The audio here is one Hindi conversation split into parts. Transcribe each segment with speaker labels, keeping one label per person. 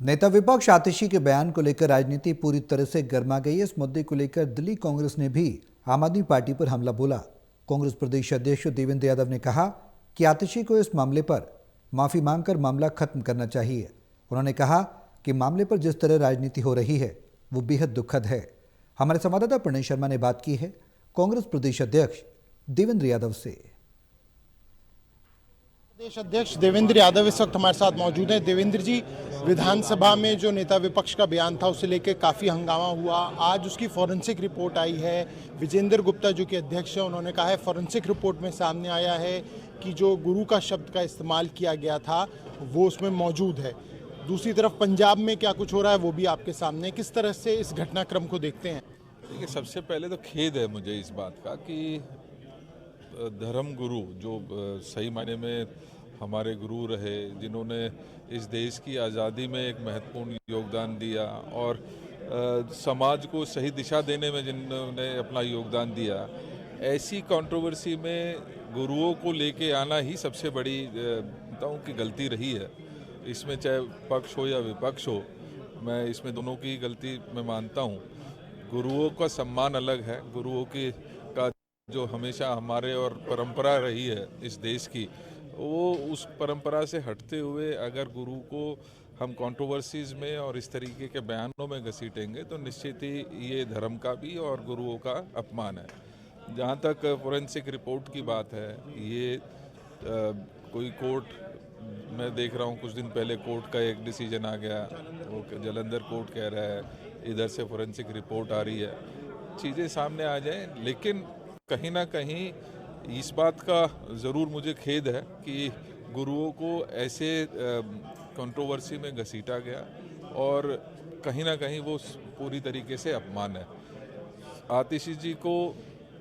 Speaker 1: नेता विपक्ष आतिशी के बयान को लेकर राजनीति पूरी तरह से गर्मा गई है। इस मुद्दे को लेकर दिल्ली कांग्रेस ने भी आम आदमी पार्टी पर हमला बोला। कांग्रेस प्रदेश अध्यक्ष देवेंद्र यादव ने कहा कि आतिशी को इस मामले पर माफी मांगकर मामला खत्म करना चाहिए। उन्होंने कहा कि मामले पर जिस तरह राजनीति हो रही है वो बेहद दुखद है। हमारे संवाददाता प्रणय शर्मा ने बात की है कांग्रेस प्रदेश अध्यक्ष देवेंद्र यादव से।
Speaker 2: प्रदेश अध्यक्ष देवेंद्र यादव इस वक्त हमारे साथ मौजूद हैं। देवेंद्र जी, विधानसभा में जो नेता विपक्ष का बयान था उसे लेकर काफ़ी हंगामा हुआ। आज उसकी फॉरेंसिक रिपोर्ट आई है। विजेंद्र गुप्ता जो कि अध्यक्ष है, उन्होंने कहा है फॉरेंसिक रिपोर्ट में सामने आया है कि जो गुरु का शब्द का इस्तेमाल किया गया था वो उसमें मौजूद है। दूसरी तरफ पंजाब में क्या कुछ हो रहा है वो भी आपके सामने। किस तरह से इस घटनाक्रम को देखते हैं?
Speaker 3: देखिए, सबसे पहले तो खेद है मुझे इस बात का कि धर्म गुरु जो सही मायने में हमारे गुरु रहे, जिन्होंने इस देश की आज़ादी में एक महत्वपूर्ण योगदान दिया और समाज को सही दिशा देने में जिन्होंने अपना योगदान दिया, ऐसी कंट्रोवर्सी में गुरुओं को लेके आना ही सबसे बड़ी बताऊं कि गलती रही है। इसमें चाहे पक्ष हो या विपक्ष हो, मैं इसमें दोनों की गलती मैं मानता हूं। गुरुओं का सम्मान अलग है। गुरुओं की का जो हमेशा हमारे और परंपरा रही है इस देश की, वो उस परंपरा से हटते हुए अगर गुरु को हम कंट्रोवर्सीज में और इस तरीके के बयानों में घसीटेंगे तो निश्चित ही ये धर्म का भी और गुरुओं का अपमान है। जहाँ तक फोरेंसिक रिपोर्ट की बात है, ये कोई कोर्ट मैं देख रहा हूँ, कुछ दिन पहले कोर्ट का एक डिसीजन आ गया, वो जालंधर कोर्ट कह रहा है, इधर से फोरेंसिक रिपोर्ट आ रही है, चीज़ें सामने आ जाएं। लेकिन कहीं ना कहीं इस बात का ज़रूर मुझे खेद है कि गुरुओं को ऐसे कंट्रोवर्सी में घसीटा गया और कहीं ना कहीं वो पूरी तरीके से अपमान है। आतिशी जी को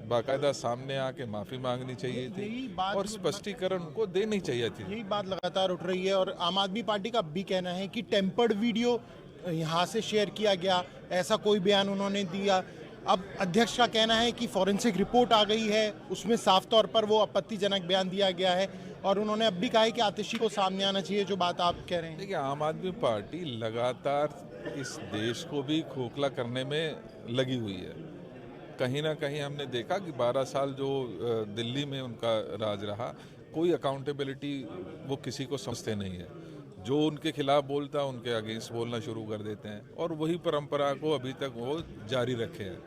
Speaker 3: बाकायदा सामने आके माफ़ी मांगनी चाहिए थी और स्पष्टीकरण को देनी चाहिए थी।
Speaker 2: यही बात लगातार उठ रही है और आम आदमी पार्टी का भी कहना है कि टेम्पर्ड वीडियो यहाँ से शेयर किया गया, ऐसा कोई बयान उन्होंने दिया। अब अध्यक्ष का कहना है कि फॉरेंसिक रिपोर्ट आ गई है, उसमें साफ तौर पर वो आपत्तिजनक बयान दिया गया है और उन्होंने अब भी कहा है कि आतिशी को सामने आना चाहिए, जो बात आप कह रहे हैं।
Speaker 3: देखिए, आम आदमी पार्टी लगातार इस देश को भी खोखला करने में लगी हुई है। कहीं ना कहीं हमने देखा कि 12 साल जो दिल्ली में उनका राज रहा, कोई अकाउंटेबिलिटी वो किसी को समझते नहीं है। जो उनके खिलाफ बोलता है उनके अगेंस्ट बोलना शुरू कर देते हैं और वही परंपरा को अभी तक वो जारी रखे हैं।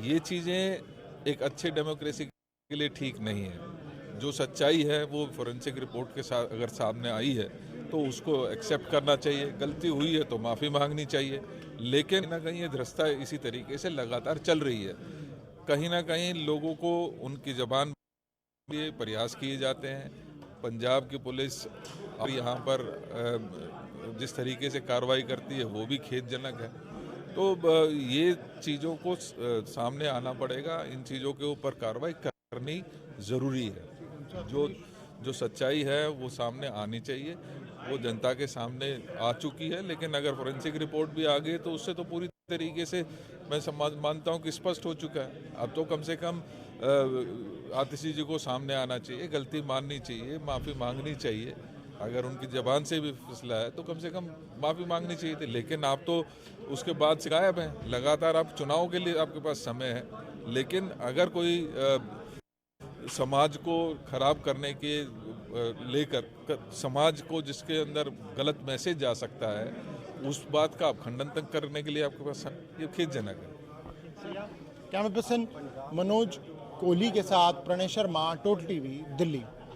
Speaker 3: ये चीज़ें एक अच्छे डेमोक्रेसी के लिए ठीक नहीं है। जो सच्चाई है वो फोरेंसिक रिपोर्ट के साथ अगर सामने आई है तो उसको एक्सेप्ट करना चाहिए। गलती हुई है तो माफ़ी मांगनी चाहिए, लेकिन ना कहीं ये धृष्टता इसी तरीके से लगातार चल रही है। कहीं ना कहीं लोगों को उनकी ज़बान लिए प्रयास किए जाते हैं। पंजाब की पुलिस और यहाँ पर जिस तरीके से कार्रवाई करती है वो भी खेदजनक है। तो ये चीज़ों को सामने आना पड़ेगा। इन चीज़ों के ऊपर कार्रवाई करनी ज़रूरी है। जो सच्चाई है वो सामने आनी चाहिए। वो जनता के सामने आ चुकी है, लेकिन अगर फोरेंसिक रिपोर्ट भी आ गई तो उससे तो पूरी तरीके से मैं मानता हूँ कि स्पष्ट हो चुका है। अब तो कम से कम आतिशी जी को सामने आना चाहिए, गलती माननी चाहिए, माफ़ी मांगनी चाहिए। अगर उनकी ज़बान से भी फिसला है तो कम से कम माफ़ी मांगनी चाहिए थी। लेकिन आप तो उसके बाद से गायब हैं। लगातार आप चुनाव के लिए आपके पास समय है, लेकिन अगर कोई समाज को खराब करने के लेकर समाज को जिसके अंदर गलत मैसेज जा सकता है, उस बात का आप खंडन तक करने के लिए आपके पास ये खेदजनक है।
Speaker 2: कैमरा पर्सन मनोज कोहली के साथ प्रणय शर्मा, टोटल टीवी, दिल्ली।